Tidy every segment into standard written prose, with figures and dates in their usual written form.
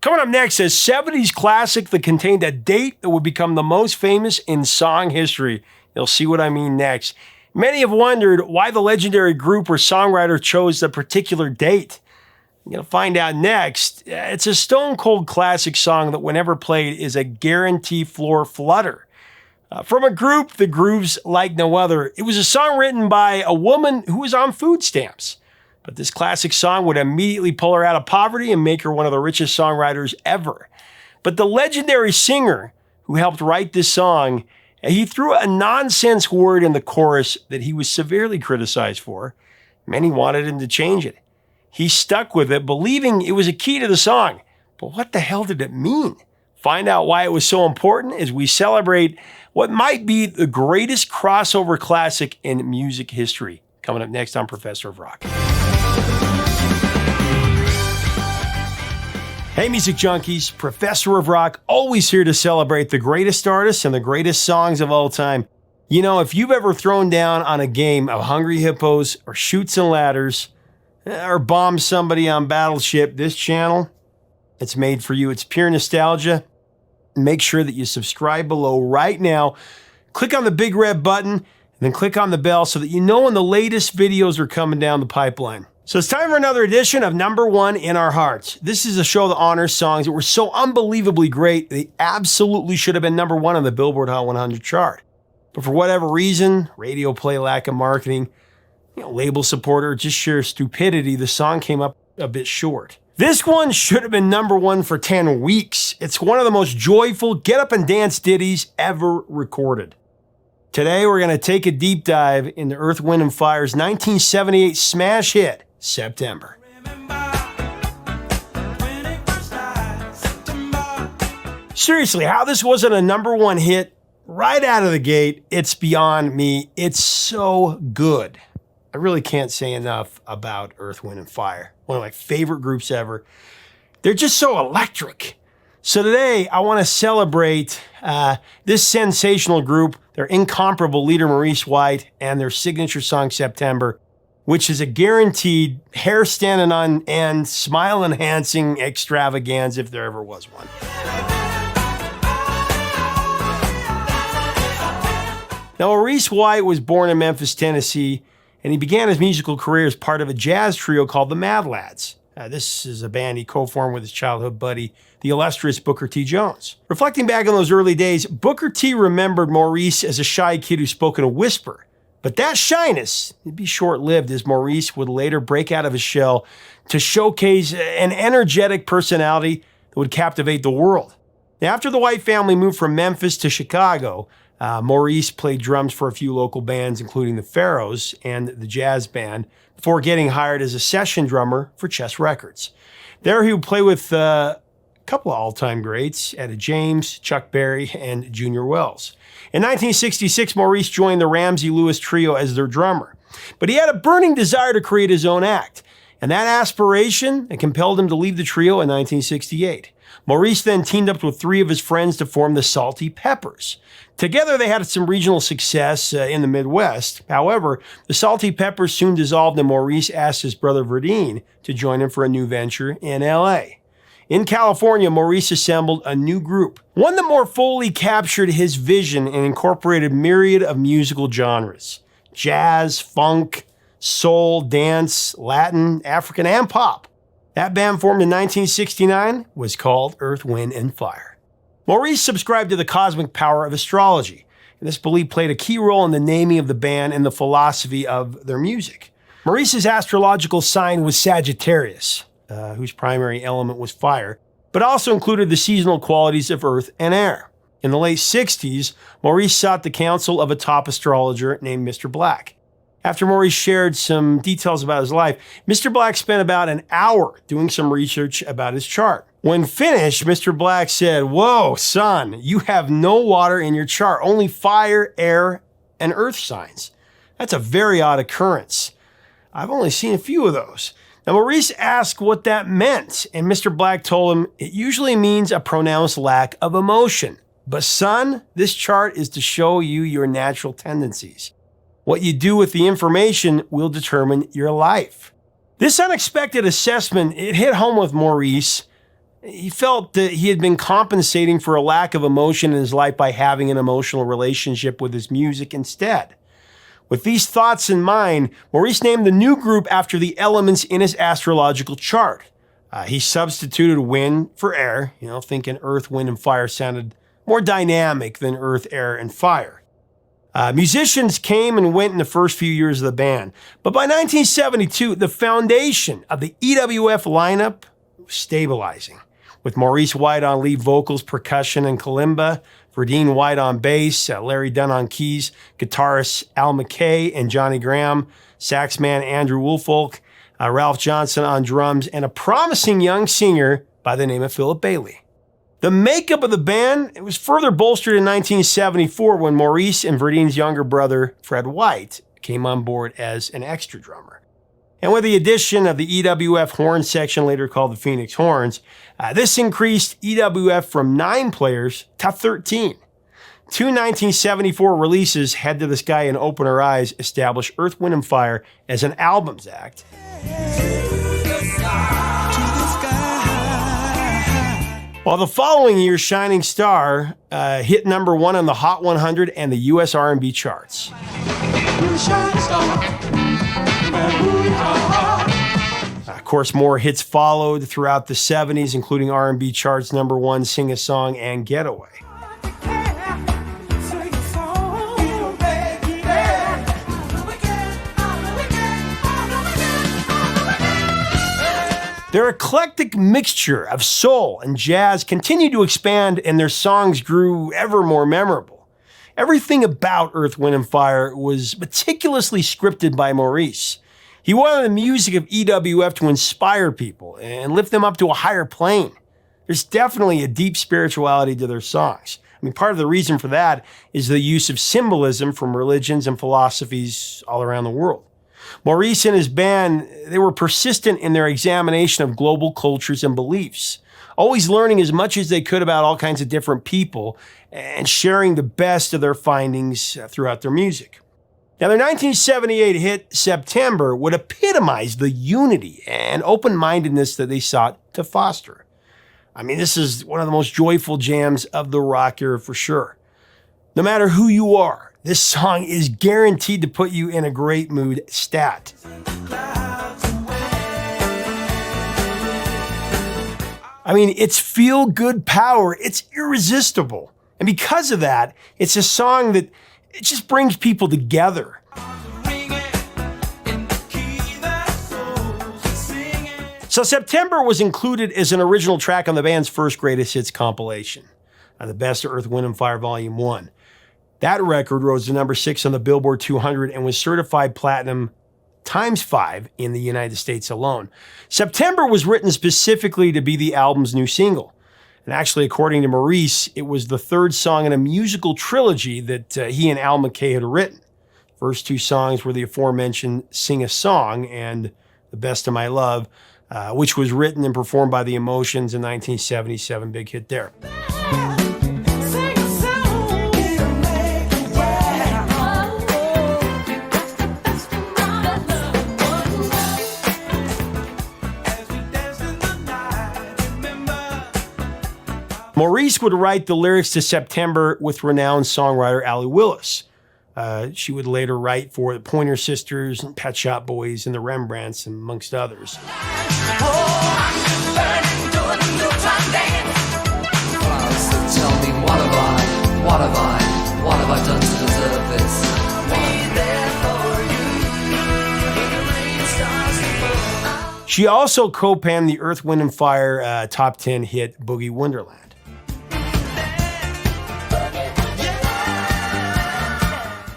Coming up next, a 70s classic that contained a date that would become the most famous in song history. You'll see what I mean next. Many have wondered why the legendary group or songwriter chose the particular date. You're going to find out next. It's a stone-cold classic song that whenever played is a guarantee floor flutter. From a group that grooves like no other, it was a song written by a woman who was on food stamps. But this classic song would immediately pull her out of poverty and make her one of the richest songwriters ever. But the legendary singer who helped write this song, he threw a nonsense word in the chorus that he was severely criticized for. Many wanted him to change it. He stuck with it, believing it was a key to the song. But what the hell did it mean? Find out why it was so important as we celebrate what might be the greatest crossover classic in music history. Coming up next on Professor of Rock. Hey, music junkies, Professor of Rock, always here to celebrate the greatest artists and the greatest songs of all time. You know, if you've ever thrown down on a game of Hungry Hippos or Chutes and Ladders or bombed somebody on Battleship, this channel, it's made for you. It's pure nostalgia. Make sure that you subscribe below right now. Click on the big red button and then click on the bell so that you know when the latest videos are coming down the pipeline. So it's time for another edition of Number One in Our Hearts. This is a show that honors songs that were so unbelievably great, they absolutely should have been number one on the Billboard Hot 100 chart. But for whatever reason, radio play, lack of marketing, label support, or just sheer stupidity, the song came up a bit short. This one should have been number one for 10 weeks. It's one of the most joyful get up and dance ditties ever recorded. Today, we're going to take a deep dive into Earth, Wind & Fire's 1978 smash hit, September. Seriously, how this wasn't a number one hit right out of the gate, it's beyond me. It's so good. I really can't say enough about Earth, Wind & Fire. One of my favorite groups ever. They're just so electric. So today, I want to celebrate this sensational group, their incomparable leader, Maurice White, and their signature song, September, which is a guaranteed hair standing on end, smile enhancing extravaganza if there ever was one. Now, Maurice White was born in Memphis, Tennessee, and he began his musical career as part of a jazz trio called the Mad Lads. This is a band he co-formed with his childhood buddy, the illustrious Booker T. Jones. Reflecting back on those early days, Booker T. remembered Maurice as a shy kid who spoke in a whisper. But that shyness would be short-lived as Maurice would later break out of his shell to showcase an energetic personality that would captivate the world. Now, after the White family moved from Memphis to Chicago, Maurice played drums for a few local bands, including the Pharaohs and the Jazz Band, before getting hired as a session drummer for Chess Records. There he would play with a couple of all-time greats, Etta James, Chuck Berry, and Junior Wells. In 1966, Maurice joined the Ramsey Lewis Trio as their drummer. But he had a burning desire to create his own act, and that aspiration compelled him to leave the trio in 1968. Maurice then teamed up with three of his friends to form the Salty Peppers. Together, they had some regional success in the Midwest. However, the Salty Peppers soon dissolved, and Maurice asked his brother Verdine to join him for a new venture in L.A. In California, Maurice assembled a new group, one that more fully captured his vision and incorporated myriad of musical genres: jazz, funk, soul, dance, Latin, African, and pop. That band, formed in 1969, was called Earth, Wind & Fire. Maurice subscribed to the cosmic power of astrology, and this belief played a key role in the naming of the band and the philosophy of their music. Maurice's astrological sign was Sagittarius, whose primary element was fire, but also included the seasonal qualities of earth and air. In the late 60s, Maurice sought the counsel of a top astrologer named Mr. Black. After Maurice shared some details about his life, Mr. Black spent about an hour doing some research about his chart. When finished, Mr. Black said, "Whoa, son, you have no water in your chart, only fire, air, and earth signs. That's a very odd occurrence. I've only seen a few of those." Now, Maurice asked what that meant, and Mr. Black told him it usually means a pronounced lack of emotion. But son, this chart is to show you your natural tendencies. What you do with the information will determine your life. This unexpected assessment, it hit home with Maurice, He felt that he had been compensating for a lack of emotion in his life by having an emotional relationship with his music instead. With these thoughts in mind, Maurice named the new group after the elements in his astrological chart. He substituted wind for air, thinking earth, wind, and fire sounded more dynamic than earth, air, and fire. Musicians came and went in the first few years of the band, but by 1972, the foundation of the EWF lineup was stabilizing, with Maurice White on lead vocals, percussion, and kalimba, Verdine White on bass, Larry Dunn on keys, guitarists Al McKay and Johnny Graham, saxman Andrew Woolfolk, Ralph Johnson on drums, and a promising young singer by the name of Philip Bailey. The makeup of the band was further bolstered in 1974 when Maurice and Verdine's younger brother, Fred White, came on board as an extra drummer. And with the addition of the EWF horn section, later called the Phoenix Horns, this increased EWF from 9 players to 13. 2 1974 releases, Head to the Sky and Open Our Eyes, established Earth, Wind & Fire as an albums act. While the following year, Shining Star hit number 1 on the Hot 100 and the U.S. R&B charts. Of course, more hits followed throughout the 70s, including R&B charts number 1, Sing a Song, and Getaway. Their eclectic mixture of soul and jazz continued to expand, and their songs grew ever more memorable. Everything about Earth, Wind & Fire was meticulously scripted by Maurice. He wanted the music of EWF to inspire people and lift them up to a higher plane. There's definitely a deep spirituality to their songs. Part of the reason for that is the use of symbolism from religions and philosophies all around the world. Maurice and his band, they were persistent in their examination of global cultures and beliefs, always learning as much as they could about all kinds of different people and sharing the best of their findings throughout their music. Now, their 1978 hit, September, would epitomize the unity and open-mindedness that they sought to foster. This is one of the most joyful jams of the rock era for sure. No matter who you are, this song is guaranteed to put you in a great mood stat. It's feel-good power. It's irresistible. And because of that, it's a song that it just brings people together. So September was included as an original track on the band's first Greatest Hits compilation, The Best of Earth, Wind & Fire Volume 1. That record rose to number 6 on the Billboard 200 and was certified platinum ×5 in the United States alone. September was written specifically to be the album's new single. And actually, according to Maurice, it was the 3rd song in a musical trilogy that he and Al McKay had written. First 2 songs were the aforementioned Sing a Song and The Best of My Love, which was written and performed by The Emotions in 1977, big hit there. Maurice would write the lyrics to September with renowned songwriter Allie Willis. She would later write for the Pointer Sisters, and Pet Shop Boys, and the Rembrandts, amongst others. What have I done to deserve this? She also co-penned the Earth, Wind & Fire top 10 hit Boogie Wonderland.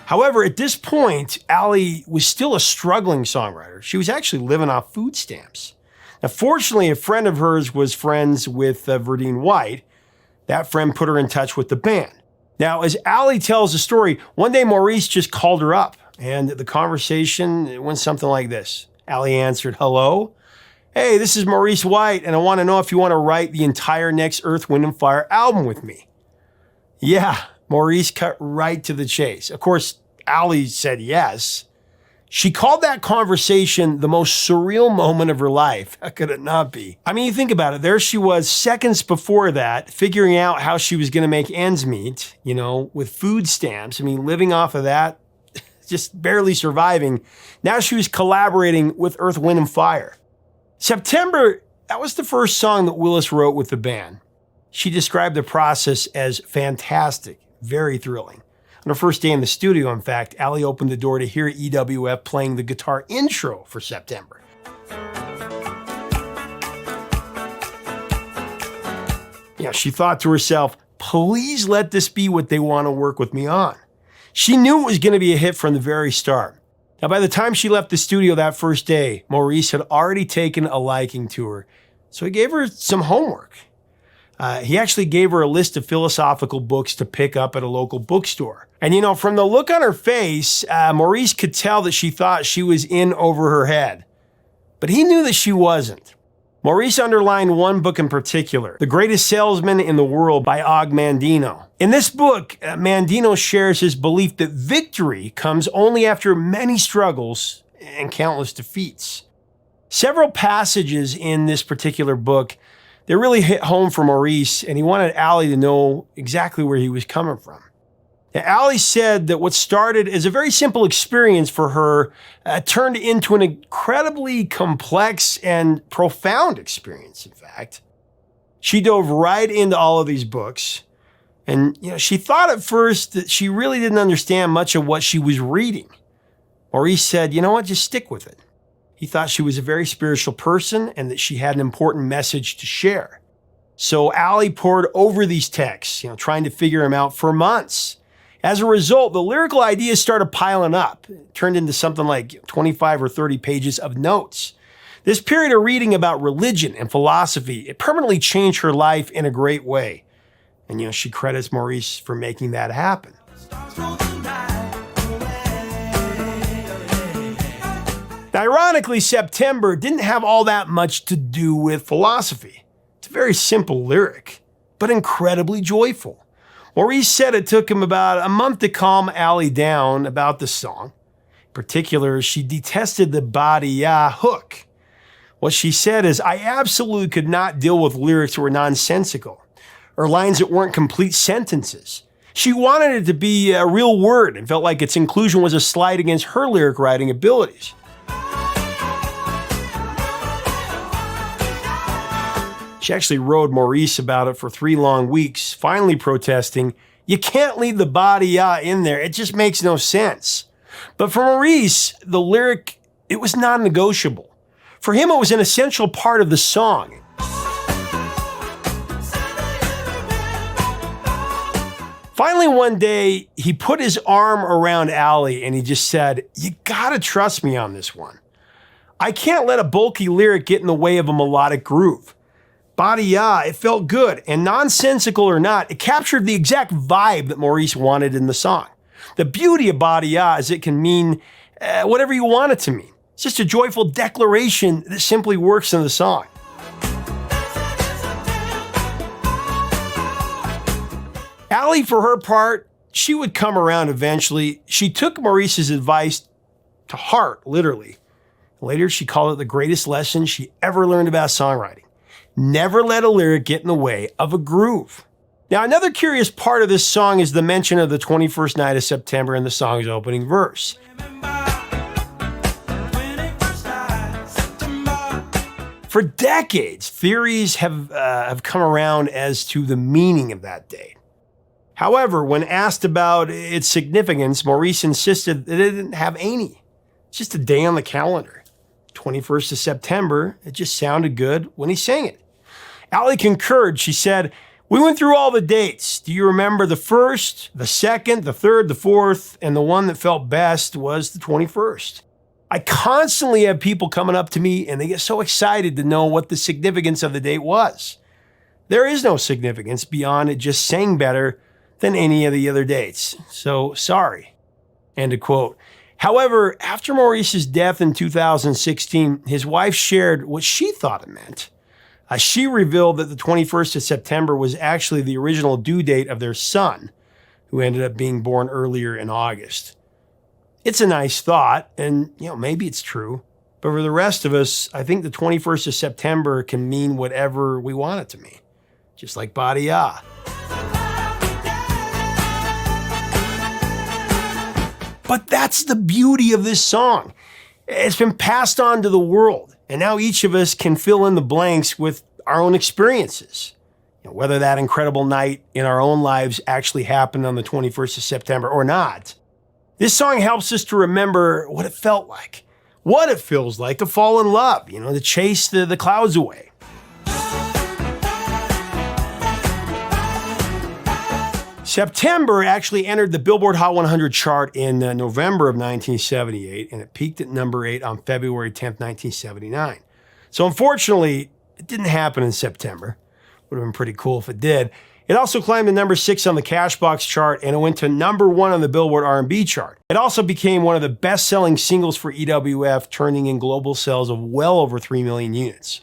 However, at this point, Allie was still a struggling songwriter. She was actually living off food stamps. Now, fortunately, a friend of hers was friends with Verdine White. That friend put her in touch with the band. Now, as Allie tells the story, one day Maurice just called her up, and the conversation went something like this. Allie answered, "Hello? Hey, this is Maurice White, and I want to know if you want to write the entire next Earth, Wind & Fire album with me." Yeah, Maurice cut right to the chase. Of course, Allie said yes. She called that conversation the most surreal moment of her life. How could it not be? I mean, you think about it. There she was seconds before that, figuring out how she was going to make ends meet, with food stamps. I mean, living off of that, just barely surviving. Now she was collaborating with Earth, Wind & Fire. September, that was the first song that Willis wrote with the band. She described the process as fantastic, very thrilling. On her first day in the studio, in fact, Allie opened the door to hear EWF playing the guitar intro for September. She thought to herself, please let this be what they want to work with me on. She knew it was going to be a hit from the very start. Now, by the time she left the studio that first day, Maurice had already taken a liking to her, so he gave her some homework. He actually gave her a list of philosophical books to pick up at a local bookstore. And from the look on her face, Maurice could tell that she thought she was in over her head. But he knew that she wasn't. Maurice underlined one book in particular, The Greatest Salesman in the World by Og Mandino. In this book, Mandino shares his belief that victory comes only after many struggles and countless defeats. Several passages in this particular book, they really hit home for Maurice, and he wanted Allie to know exactly where he was coming from. Now, Allie said that what started as a very simple experience for her turned into an incredibly complex and profound experience, in fact. She dove right into all of these books, and she thought at first that she really didn't understand much of what she was reading. Maurice said, you know what, just stick with it. He thought she was a very spiritual person and that she had an important message to share. So Allie pored over these texts, trying to figure them out for months. As a result, the lyrical ideas started piling up. It turned into something like 25 or 30 pages of notes. This period of reading about religion and philosophy, it permanently changed her life in a great way. And, she credits Maurice for making that happen. Now, ironically, September didn't have all that much to do with philosophy. It's a very simple lyric, but incredibly joyful. Maurice said it took him about a month to calm Allie down about the song. In particular, she detested the ba-de-ya hook. What she said is, I absolutely could not deal with lyrics that were nonsensical, or lines that weren't complete sentences. She wanted it to be a real word and felt like its inclusion was a slight against her lyric writing abilities. She actually rode Maurice about it for 3 long weeks, finally protesting, you can't leave the ba-de-ya in there, it just makes no sense. But for Maurice, the lyric, it was non-negotiable. For him, it was an essential part of the song. Finally, one day, he put his arm around Allie and he just said, you gotta trust me on this one. I can't let a bulky lyric get in the way of a melodic groove. Ba-de-ya, it felt good, and nonsensical or not, it captured the exact vibe that Maurice wanted in the song. The beauty of ba-de-ya is it can mean whatever you want it to mean. It's just a joyful declaration that simply works in the song. Allie, for her part, she would come around eventually. She took Maurice's advice to heart, literally. Later, she called it the greatest lesson she ever learned about songwriting. Never let a lyric get in the way of a groove. Now, another curious part of this song is the mention of the 21st night of September in the song's opening verse. For decades, theories have come around as to the meaning of that date. However, when asked about its significance, Maurice insisted that it didn't have any. It's just a day on the calendar. 21st of September, it just sounded good when he sang it. Allie concurred. She said, we went through all the dates. Do you remember the 1st, the 2nd, the 3rd, the 4th, and the one that felt best was the 21st. I constantly have people coming up to me and they get so excited to know what the significance of the date was. There is no significance beyond it just sang better than any of the other dates. So sorry. End of quote. However, after Maurice's death in 2016, his wife shared what she thought it meant. She revealed that the 21st of September was actually the original due date of their son, who ended up being born earlier in August. It's a nice thought, and maybe it's true. But for the rest of us, I think the 21st of September can mean whatever we want it to mean. Just like Badia. But that's the beauty of this song. It's been passed on to the world, and now each of us can fill in the blanks with our own experiences. Whether that incredible night in our own lives actually happened on the 21st of September or not. This song helps us to remember what it felt like, what it feels like to fall in love, to chase the clouds away. September actually entered the Billboard Hot 100 chart in November of 1978, and it peaked at number 8 on February 10th, 1979. So unfortunately, it didn't happen in September. Would have been pretty cool if it did. It also climbed to number 6 on the Cashbox chart, and it went to number 1 on the Billboard R&B chart. It also became one of the best-selling singles for EWF, turning in global sales of well over 3 million units.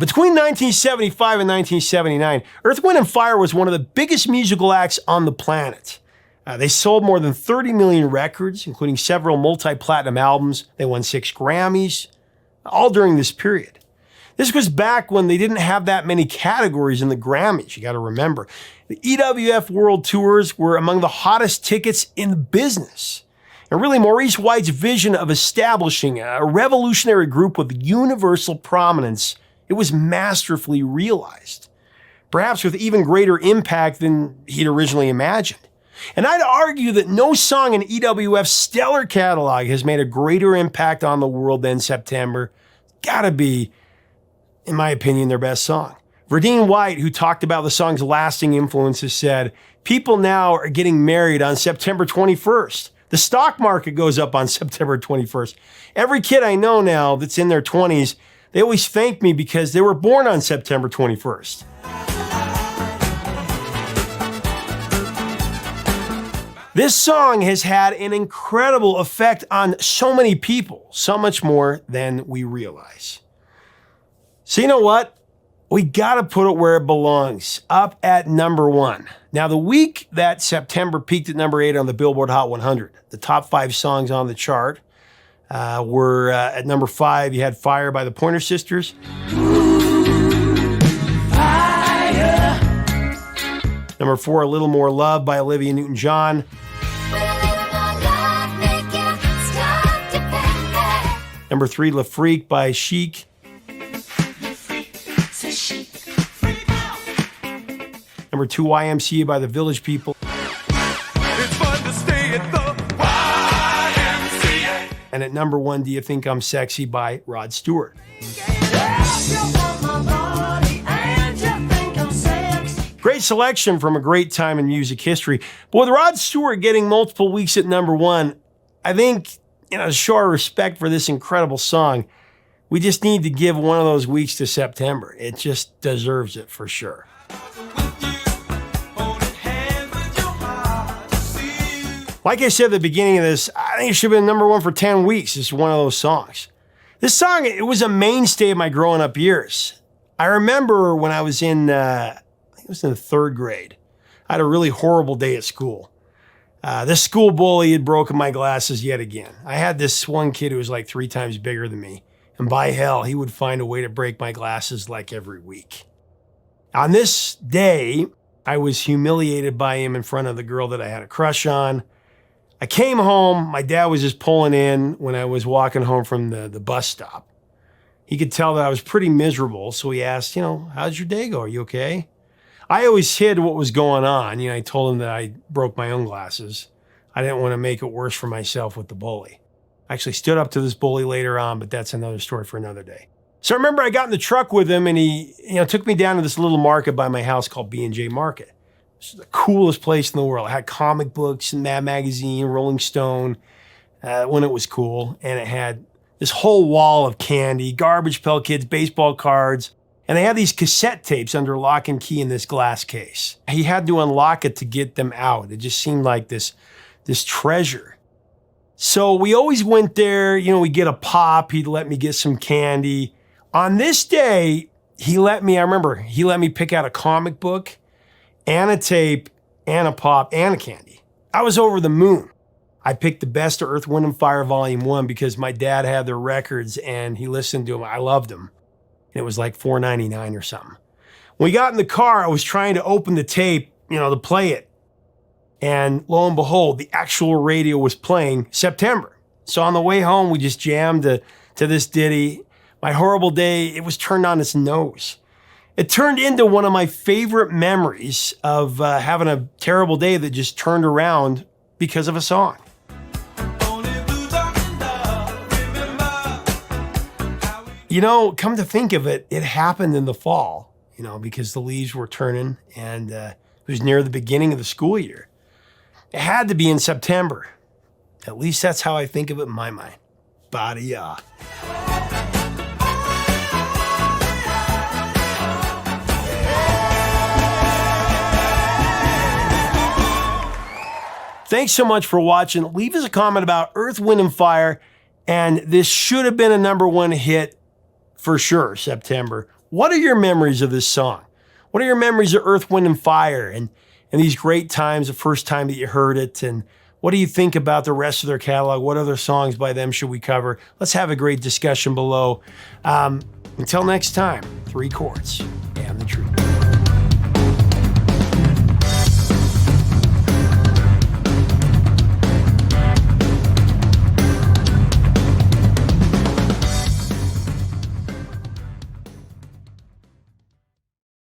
Between 1975 and 1979, Earth, Wind & Fire was one of the biggest musical acts on the planet. They sold more than 30 million records, including several multi-platinum albums. They won 6 Grammys, all during this period. This was back when they didn't have that many categories in the Grammys, you got to remember. The EWF World Tours were among the hottest tickets in the business. And really, Maurice White's vision of establishing a revolutionary group with universal prominence, it was masterfully realized, perhaps with even greater impact than he'd originally imagined. And I'd argue that no song in EWF's stellar catalog has made a greater impact on the world than September. Gotta be, in my opinion, their best song. Verdine White, who talked about the song's lasting influences, said, "People now are getting married on September 21st. The stock market goes up on September 21st. Every kid I know now that's in their 20s, they always thank me because they were born on September 21st. This song has had an incredible effect on so many people, so much more than we realize. So you know what? We gotta put it where it belongs, up at number 1. Now, the week that September peaked at number 8 on the Billboard Hot 100, the top 5 songs on the chart were at number 5, you had Fire by the Pointer Sisters. Fire. Number 4, A Little More Love by Olivia Newton-John. Number 3, La Freak by Chic. Number 2, YMCA by the Village People. It's fun to stay at the YMCA. And at number 1, Do You Think I'm Sexy by Rod Stewart. Great selection from a great time in music history. But with Rod Stewart getting multiple weeks at number 1, I think, to show our respect for this incredible song, we just need to give one of those weeks to September. It just deserves it for sure. Like I said at the beginning of this, I think it should have been number 1 for 10 weeks. It's one of those songs. This song, it was a mainstay of my growing up years. I remember when I was in, I think it was in the 3rd grade. I had a really horrible day at school. This school bully had broken my glasses yet again. I had this one kid who was like 3 times bigger than me. And by hell, he would find a way to break my glasses like every week. On this day, I was humiliated by him in front of the girl that I had a crush on. I came home, my dad was just pulling in when I was walking home from the bus stop. He could tell that I was pretty miserable, so he asked, how's your day go? Are you okay? I always hid what was going on. I told him that I broke my own glasses. I didn't want to make it worse for myself with the bully. I actually stood up to this bully later on, but that's another story for another day. So I remember I got in the truck with him and he, took me down to this little market by my house called B&J Market. This is the coolest place in the world. It had comic books and Mad Magazine, Rolling Stone, when it was cool. And it had this whole wall of candy, Garbage Pail Kids, baseball cards. And they had these cassette tapes under lock and key in this glass case. He had to unlock it to get them out. It just seemed like this treasure. So we always went there, we'd get a pop. He'd let me get some candy. On this day, he let me pick out a comic book and a tape and a pop and a candy. I was over the moon. I picked the best of Earth, Wind & Fire Volume 1 because my dad had their records and he listened to them. I loved them. And it was like $4.99 or something. When we got in the car, I was trying to open the tape, to play it. And lo and behold, the actual radio was playing September. So on the way home, we just jammed to this ditty. My horrible day, it was turned on its nose. It turned into one of my favorite memories of having a terrible day that just turned around because of a song. Come to think of it, it happened in the fall, because the leaves were turning and it was near the beginning of the school year. It had to be in September. At least that's how I think of it in my mind. Ba-de-ya. Thanks so much for watching. Leave us a comment about Earth, Wind & Fire, and this should have been a #1 hit for sure, September. What are your memories of this song? What are your memories of Earth, Wind & Fire and these great times, the first time that you heard it? And what do you think about the rest of their catalog? What other songs by them should we cover? Let's have a great discussion below. Until next time, 3 chords and the truth.